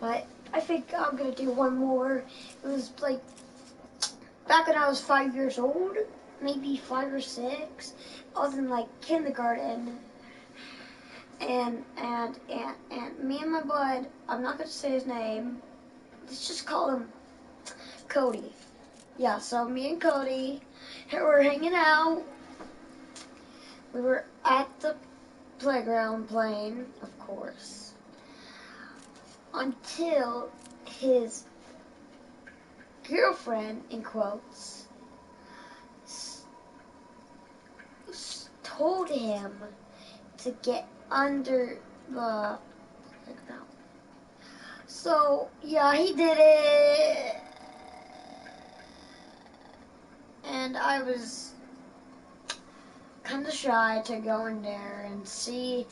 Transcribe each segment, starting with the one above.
but I think I'm gonna do one more. It was like back when I was 5 years old, maybe 5 or 6. I was in like kindergarten, and me and my bud, I'm not gonna say his name. Let's just call him Cody. Yeah, so me and Cody were hanging out. We were at the playground playing, of course, until his girlfriend, in quotes, told him to get under the playground. So, yeah, he did it. And I was kind of shy to go in there and see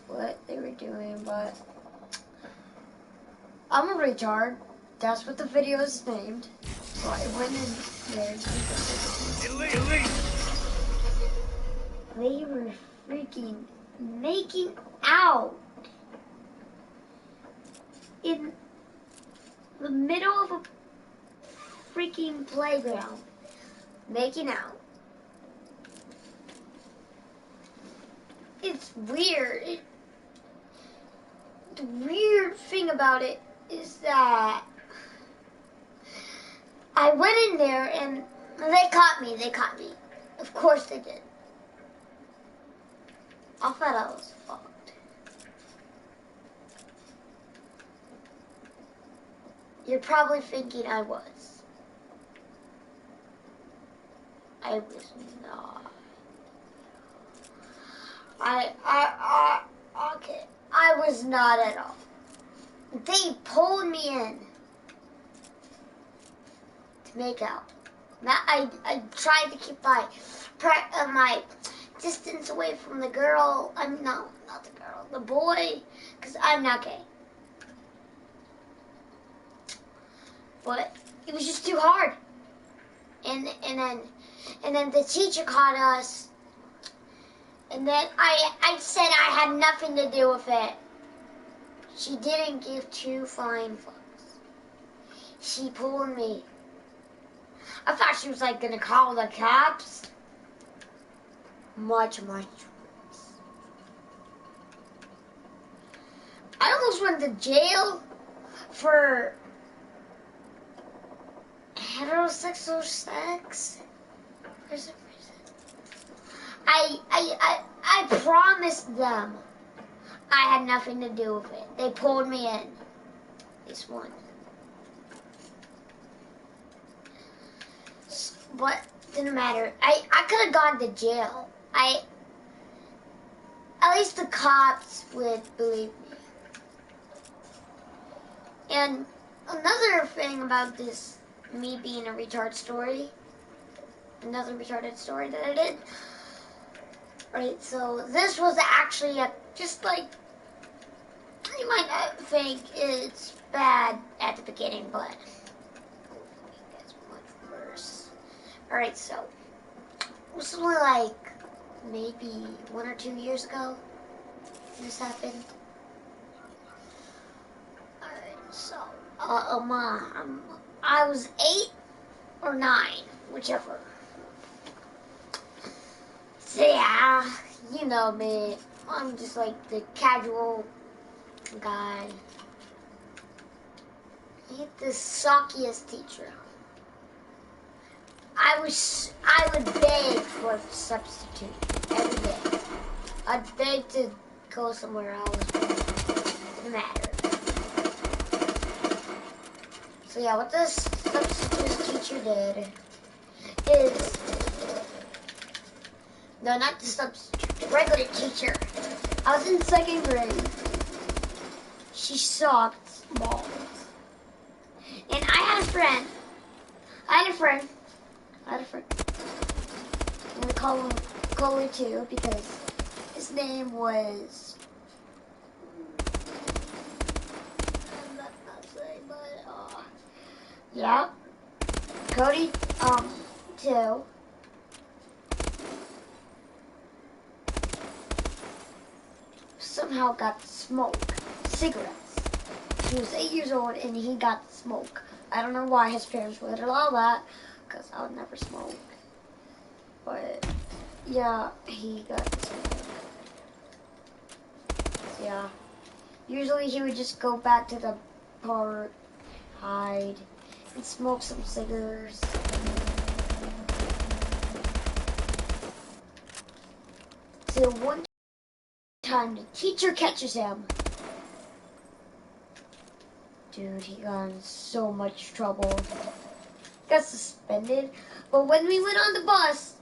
what they were doing, but I'm a retard. That's what the video is named. So I went in there. Elite. They were freaking making out in the middle of a freaking playground. Making out. It's weird. The weird thing about it is that I went in there and they caught me. Of course they did. I thought I was fucked. You're probably thinking I was. I was not. Okay. I was not at all. They pulled me in to make out. Now I tried to keep my distance away from the girl. No, not the girl, the boy, because I'm not gay. But it was just too hard. And then the teacher caught us. And then I said I had nothing to do with it. She didn't give two flying fucks. She pulled me. I thought she was like gonna call the cops. Much worse. I almost went to jail for heterosexual sex. For some reason. I promised them I had nothing to do with it. They pulled me in. This one. But didn't matter. I could have gone to jail. At least the cops would believe me. And another thing about this, me being a retard story, another retarded story that I did. Right, so this was actually just like, you might not think it's bad at the beginning, but it's much worse. Alright, so this was like maybe 1 or 2 years ago this happened. Alright, so I was 8 or 9, whichever. So yeah, you know me. I'm just like the casual guy. I hate the suckiest teacher. I would beg for a substitute every day. I'd beg to go somewhere else, but it didn't matter. So yeah, what this substitute teacher did is, no, not the substitute, the regular teacher. I was in 2nd grade. She sucked balls. And I had a friend. I'm gonna call him Coley too, because his name was, I'm not saying, but yeah, Cody, too. Somehow got smoked cigarettes he was 8 years old and he got the smoke. I don't know why his parents would allow that, because I would never smoke. But yeah, he got the smoke. Yeah. Usually he would just go back to the park, hide, and smoke some cigars. So one time the teacher catches him. Dude, he got in so much trouble. Got suspended. But when we went on the bus,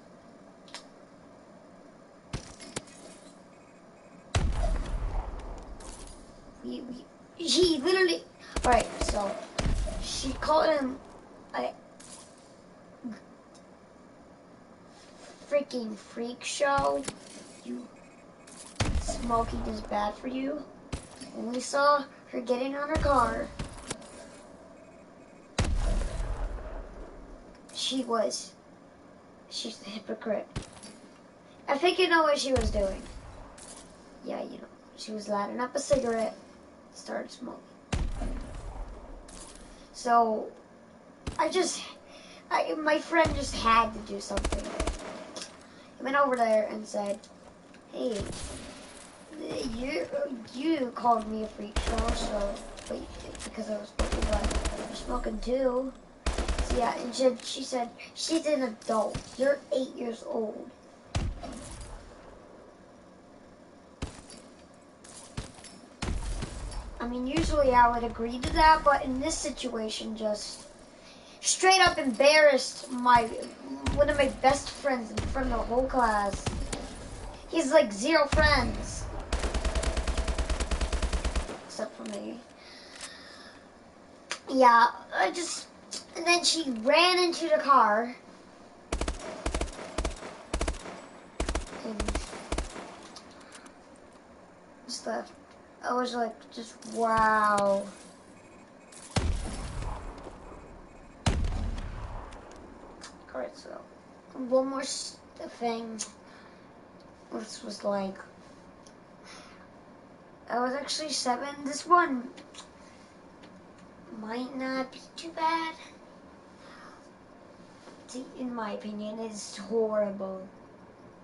he literally, alright, so she called him a freaking freak show. Smoking is bad for you. When we saw her getting on her car, she's a hypocrite. I think you know what she was doing. Yeah, you know, she was lighting up a cigarette, started smoking. So, my friend just had to do something. I went over there and said, hey, you called me a freak show, so, but because I was smoking, but you're smoking too. So yeah, and she said, she's an adult. You're 8 years old. I mean, usually I would agree to that, but in this situation, just straight up embarrassed one of my best friends in front of the whole class. He's like 0 friends. Except for me. Yeah, and then she ran into the car. And just left. I was like, just wow. Alright, so one more thing. This was like, I was actually 7. This one might not be too bad. In my opinion, it's horrible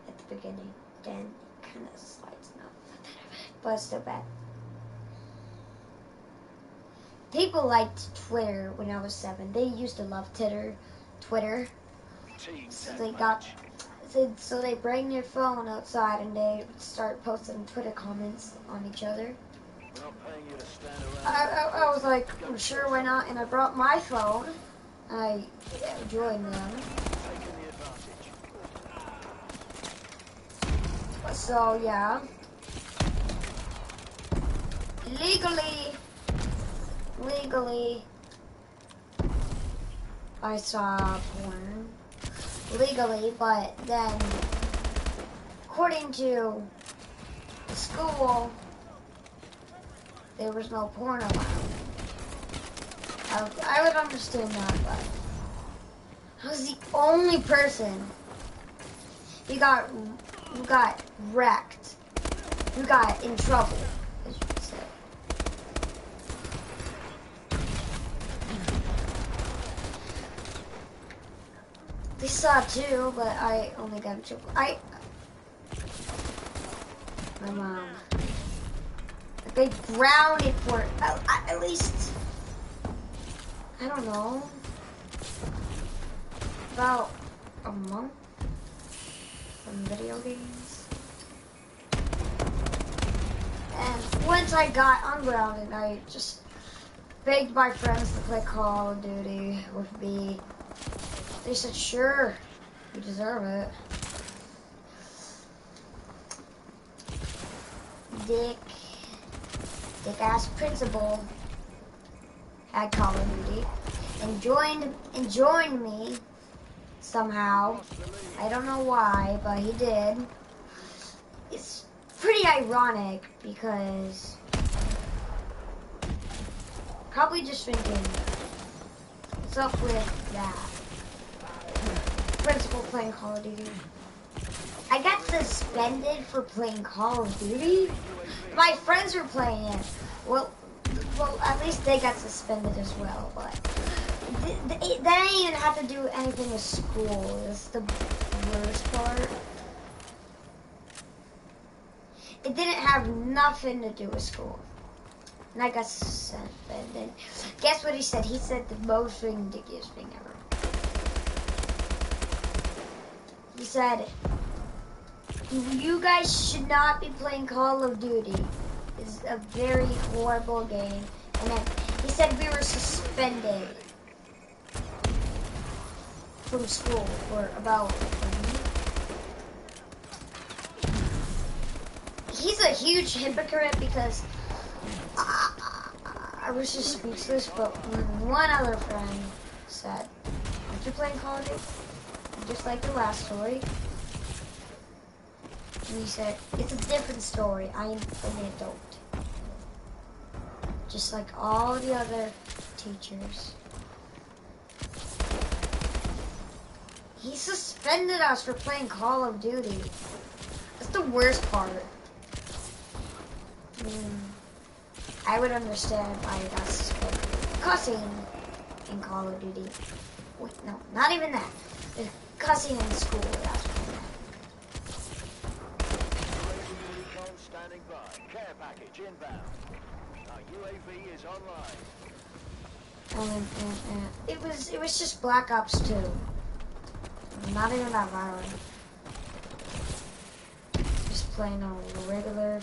at the beginning. Then it kind of slides now. But it's still bad. People liked Twitter when I was 7. They used to love Twitter. So they bring their phone outside and they start posting Twitter comments on each other. I was like, I'm sure why not? And I brought my phone. I joined them. So yeah, legally, I saw porn. Legally, but then, according to the school, there was no porn allowed. I would understand that, but I was the only person who got wrecked, who got in trouble, as you could say. They saw too, but I only got in trouble. My mom. They grounded for at least, I don't know, about a month from video games. And once I got ungrounded, I just begged my friends to play Call of Duty with me. They said, sure, you deserve it. Dick ass principal had Call of Duty and joined me somehow. I don't know why, but he did. It's pretty ironic because probably just thinking, what's up with that? Principal playing Call of Duty. I got suspended for playing Call of Duty. My friends were playing it. Well, well, at least they got suspended as well, but they didn't even have to do anything with school. That's the worst part. It didn't have nothing to do with school. And I got suspended. Guess what he said? He said the most ridiculous thing ever. He said, you guys should not be playing Call of Duty. It's a very horrible game. And then he said we were suspended from school for about a week. He's a huge hypocrite because I was just speechless, but one other friend said, aren't you playing Call of Duty? Just like the last story. And he said, it's a different story. I am an adult. Just like all the other teachers. He suspended us for playing Call of Duty. That's the worst part. I would understand why I got suspended. Cussing in Call of Duty. Wait, no, not even that. There's cussing in school, that's what Standing by. Care package inbound. Our UAV is online. It was just Black Ops 2. Not even that violent. Just playing on regular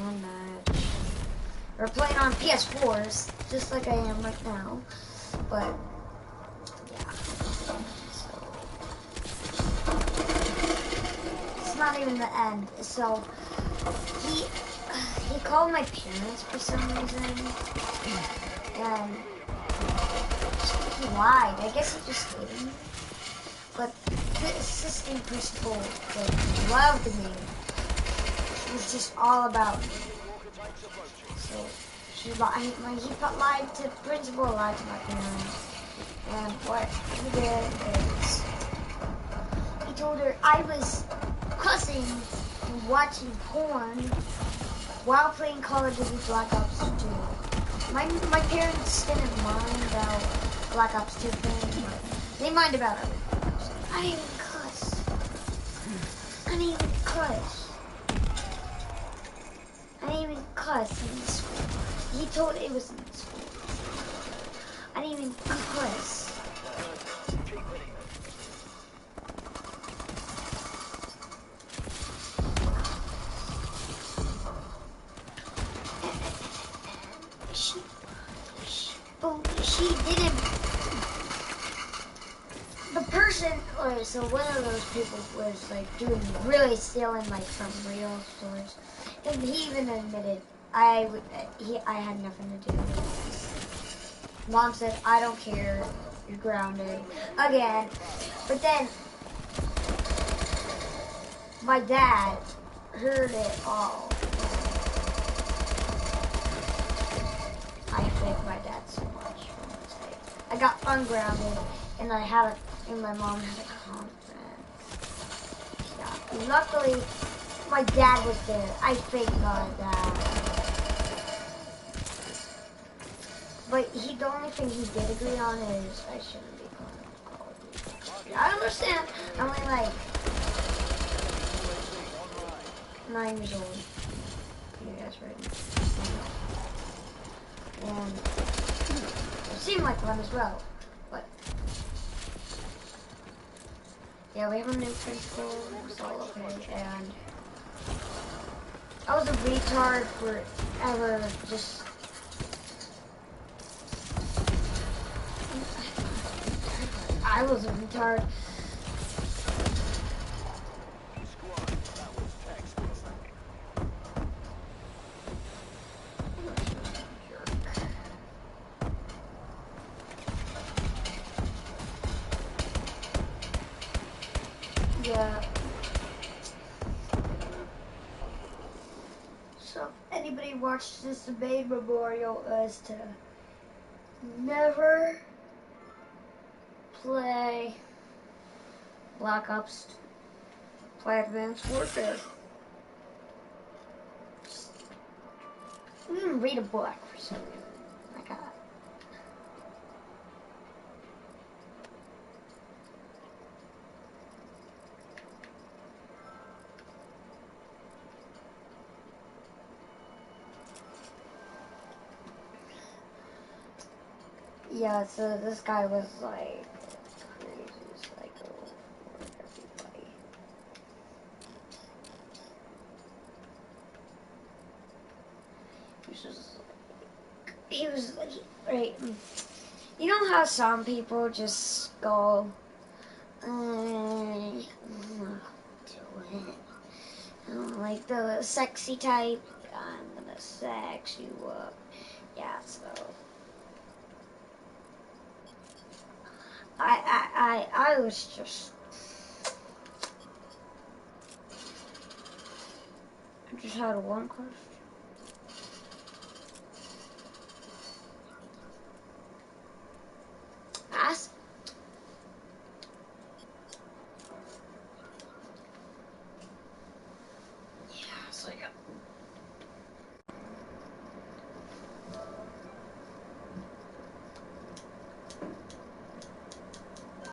on match. We're playing on PS4s, just like I am right now. But yeah. So it's not even the end. So he called my parents for some reason. And he lied. I guess he just didn't. But the assistant principal loved me. It was just all about me. So he lied to the principal, lied to my parents. And what he did is he told her I was cussing and watching porn while playing Call of Duty Black Ops 2. My parents didn't mind about Black Ops 2 thing, but they mind about everything else. I didn't even cuss. I didn't even cuss. I didn't even cuss in school. He told it was in school. I didn't even cuss. She didn't. The person, or so one of those people was like doing really stealing like from real stores, and he even admitted I had nothing to do with it. Mom said, I don't care, you're grounded again. But then my dad heard it all. I thank my dad so much for that. I got ungrounded, and and my mom had a conference. Yeah. Luckily, my dad was there. I thank God that. But the only thing he did agree on is I shouldn't be playing Call of Duty. I understand. I'm only like 9 years old. You guys ready? And it seemed like fun as well, but yeah, we have a new principal, it's all okay, and I was a retard forever, just I was a retard. Yeah. So if anybody watched this debate memorial is to never play Black Ops, play Advanced Warfare. Just, read a book or something. Yeah, so this guy was like crazy psycho for everybody. He was like, right. You know how some people just go, do it. Like the sexy type, I'm gonna sex you up. Yeah, so I was just, I just had one question.